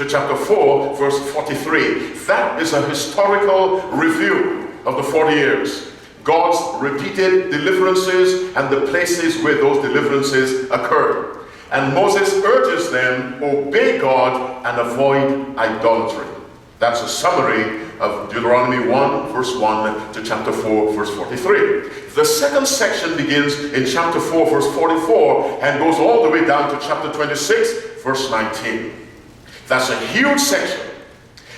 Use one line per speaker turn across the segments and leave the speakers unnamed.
to chapter 4, verse 43. That is a historical review of the 40 years. God's repeated deliverances and the places where those deliverances occurred. And Moses urges them, obey God and avoid idolatry. That's a summary of Deuteronomy 1, verse 1 to chapter 4, verse 43. The second section begins in chapter 4, verse 44 and goes all the way down to chapter 26, verse 19. That's a huge section.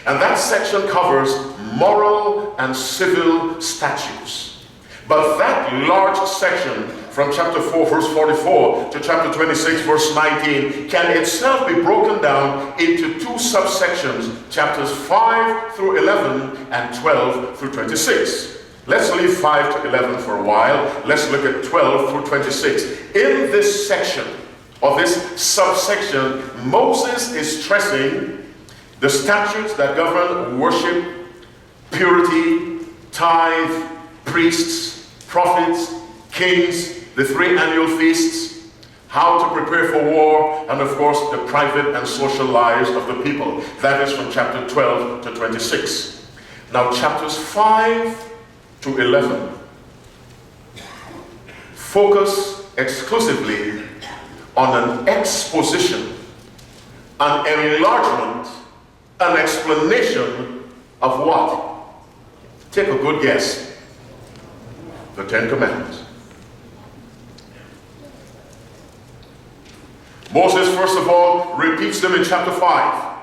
And that section covers moral and civil statutes. But that large section from chapter 4, verse 44 to chapter 26, verse 19 can itself be broken down into two subsections, chapters 5 through 11 and 12 through 26. Let's leave 5 to 11 for a while. Let's look at 12 through 26. In this section, or this subsection, Moses is stressing the statutes that govern worship, purity, tithe, priests, prophets, kings, the 3 annual feasts, how to prepare for war, and of course the private and social lives of the people. That is from chapter 12 to 26. Now chapters 5 to 11 focus exclusively on an exposition, an enlargement, an explanation of what? Take a good guess. The 10 Commandments. Moses, first of all, repeats them in chapter 5.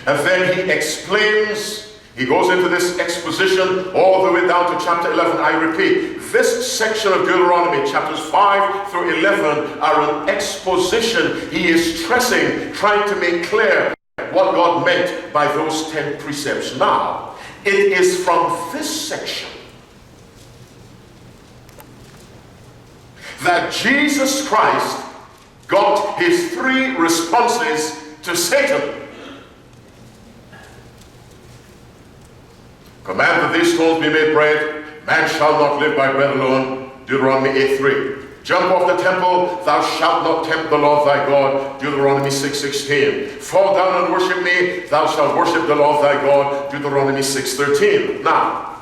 And then he explains, he goes into this exposition all the way down to chapter 11. I repeat, this section of Deuteronomy, chapters 5 through 11, are an exposition. He is stressing, trying to make clear what God meant by those 10 precepts. Now, it is from this section that Jesus Christ got his 3 responses to Satan. Command that these stones be made bread. Man shall not live by bread alone. Deuteronomy 8:3. Jump off the temple. Thou shalt not tempt the Lord thy God. Deuteronomy 6:16. Fall down and worship me. Thou shalt worship the Lord thy God. Deuteronomy 6:13. Now,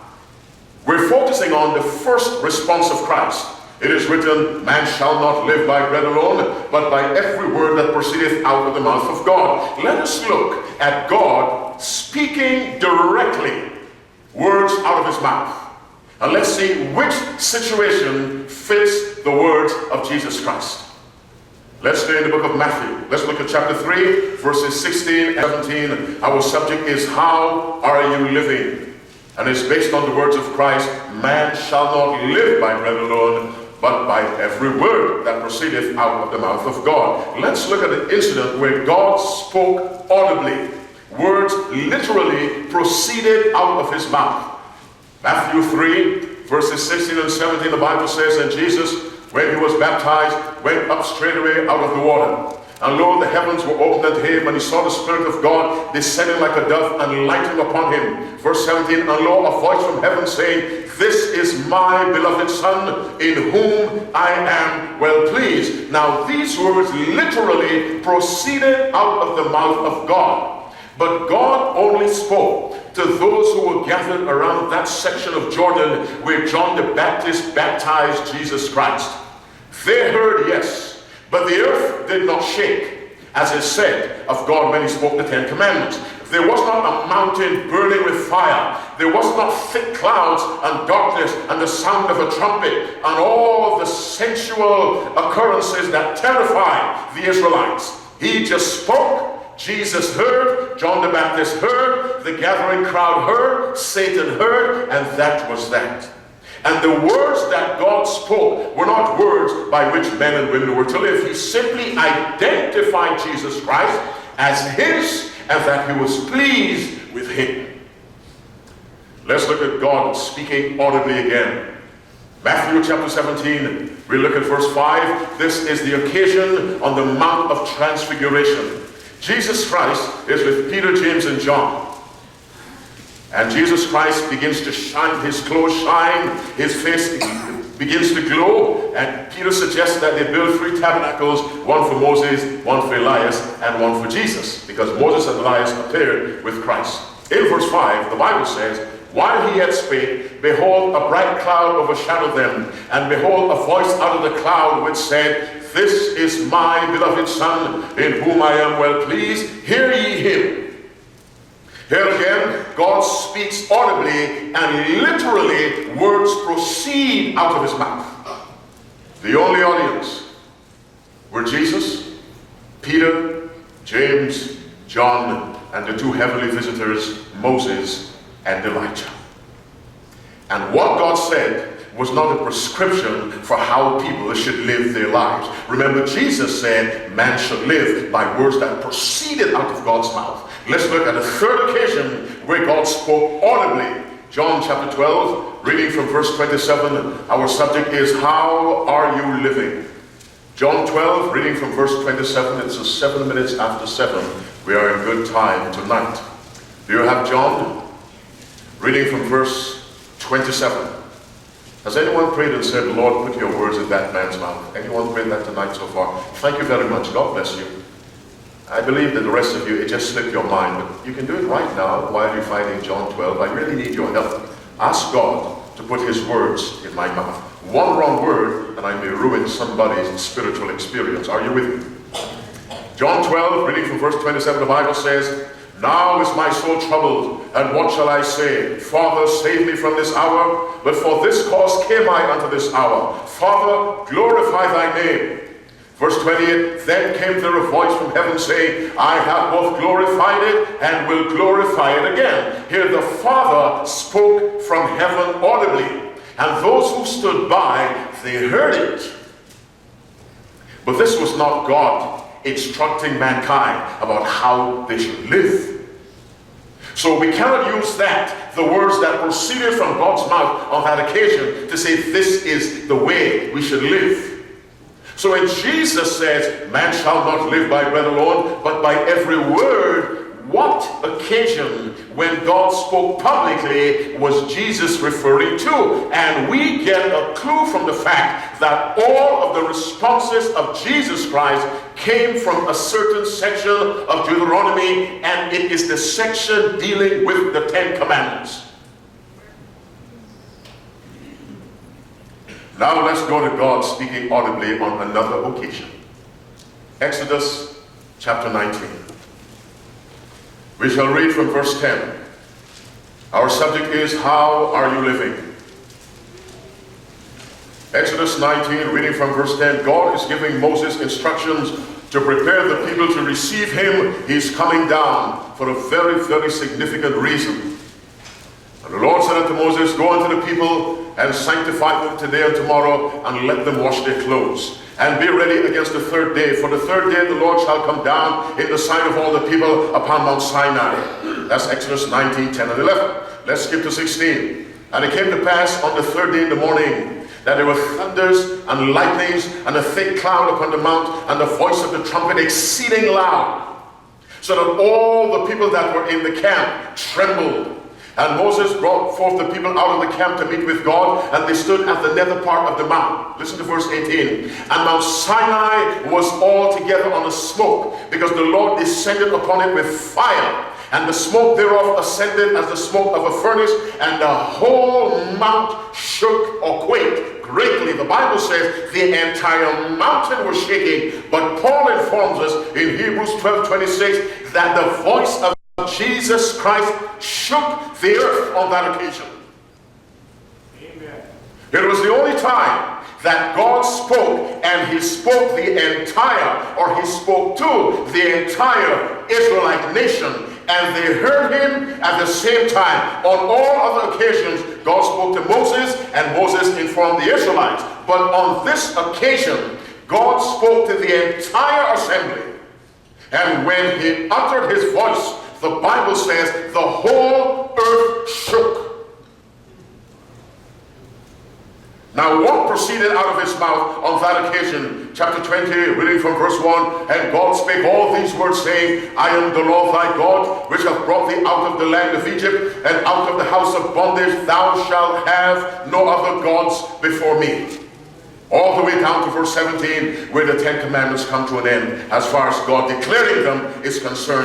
we're focusing on the first response of Christ. It is written, man shall not live by bread alone, but by every word that proceedeth out of the mouth of God. Let us look at God speaking directly words out of his mouth. And let's see which situation fits the words of Jesus Christ. Let's stay in the book of Matthew. Let's look at chapter 3, verses 16 and 17. Our subject is, how are you living? And it's based on the words of Christ, man shall not live by bread alone, but by every word that proceedeth out of the mouth of God. Let's look at an incident where God spoke audibly. Words literally proceeded out of his mouth. Matthew 3, verses 16 and 17, the Bible says, and Jesus, when he was baptized, went up straightway out of the water. And lo, the heavens were opened unto him, and he saw the Spirit of God descending like a dove and lighting upon him. Verse 17, and lo, a voice from heaven saying, this is my beloved Son, in whom I am well pleased. Now these words literally proceeded out of the mouth of God. But God only spoke to those who were gathered around that section of Jordan where John the Baptist baptized Jesus Christ. They heard, yes, but the earth did not shake, as is said of God when he spoke the 10 Commandments. There was not a mountain burning with fire. There was not thick clouds and darkness and the sound of a trumpet and all the sensual occurrences that terrified the Israelites. He just spoke. Jesus heard, John the Baptist heard, the gathering crowd heard, Satan heard, and that was that. And the words that God spoke were not words by which men and women were to live. He simply identified Jesus Christ as his, and that he was pleased with him. Let's look at God speaking audibly again. Matthew chapter 17, we look at verse 5. This is the occasion on the Mount of Transfiguration. Jesus Christ is with Peter, James, and John. And Jesus Christ begins to shine, his clothes shine, his face begins to glow, and Peter suggests that they build 3 tabernacles, one for Moses, one for Elias, and one for Jesus, because Moses and Elias appeared with Christ. In verse 5, the Bible says, while he yet spake, behold, a bright cloud overshadowed them, and behold, a voice out of the cloud which said, this is my beloved Son, in whom I am well pleased, hear ye him. Here again, God speaks audibly, and literally words proceed out of his mouth. The only audience were Jesus, Peter, James, John, and the 2 heavenly visitors, Moses and Elijah. And what God said was not a prescription for how people should live their lives. Remember, Jesus said, man should live by words that proceeded out of God's mouth. Let's look at a third occasion where God spoke audibly. John chapter 12, reading from verse 27. Our subject is, how are you living? John 12, reading from verse 27. It's 7 minutes after 7. We are in good time tonight. Do you have John? Reading from verse 27. Has anyone prayed and said, Lord, put your words in that man's mouth? Anyone prayed that tonight so far? Thank you very much. God bless you. I believe that the rest of you, it just slipped your mind, but you can do it right now while you're finding John 12. I really need your help. Ask God to put his words in my mouth. One wrong word, and I may ruin somebody's spiritual experience. Are you with me? John 12, reading from verse 27, the Bible says, now is my soul troubled, and what shall I say? Father, save me from this hour. But for this cause came I unto this hour. Father, glorify thy name. Verse 28, then came there a voice from heaven saying, I have both glorified it and will glorify it again. Here the Father spoke from heaven audibly, and those who stood by, they heard it. But this was not God instructing mankind about how they should live. So we cannot use that, the words that proceeded from God's mouth on that occasion, to say this is the way we should live. So when Jesus says, man shall not live by bread alone, but by every word, what occasion when God spoke publicly was Jesus referring to? And we get a clue from the fact that all of the responses of Jesus Christ came from a certain section of Deuteronomy, and it is the section dealing with the 10 Commandments. Now let's go to God speaking audibly on another occasion. Exodus chapter 19. We shall read from verse 10. Our subject is, how are you living? Exodus 19, reading from verse 10. God is giving Moses instructions to prepare the people to receive him. He's coming down for a very, very significant reason. And the Lord said unto Moses, go unto the people and sanctify them today and tomorrow, and let them wash their clothes. And be ready against the 3rd day. For the 3rd day the Lord shall come down in the sight of all the people upon Mount Sinai. That's Exodus 19, 10 and 11. Let's skip to 16. And it came to pass on the 3rd day in the morning, that there were thunders and lightnings, and a thick cloud upon the mount, and the voice of the trumpet exceeding loud, so that all the people that were in the camp trembled. And Moses brought forth the people out of the camp to meet with God, and they stood at the nether part of the mount. Listen to verse 18. And Mount Sinai was altogether on a smoke, because the Lord descended upon it with fire, and the smoke thereof ascended as the smoke of a furnace, and the whole mount shook or quaked greatly. The Bible says the entire mountain was shaking, but Paul informs us in Hebrews 12:26 that the voice of Jesus Christ shook the earth on that occasion. Amen. It was the only time that God spoke, and he spoke the entire, or he spoke to the entire Israelite nation, and they heard him at the same time. On all other occasions, God spoke to Moses, and Moses informed the Israelites. But on this occasion, God spoke to the entire assembly. And when he uttered his voice, the Bible says the whole earth shook. Now what proceeded out of his mouth on that occasion? Chapter 20, reading from verse 1. And God spake all these words, saying, I am the Lord thy God, which hath brought thee out of the land of Egypt, and out of the house of bondage. Thou shalt have no other gods before me. All the way down to verse 17, where the Ten Commandments come to an end, as far as God declaring them is concerned.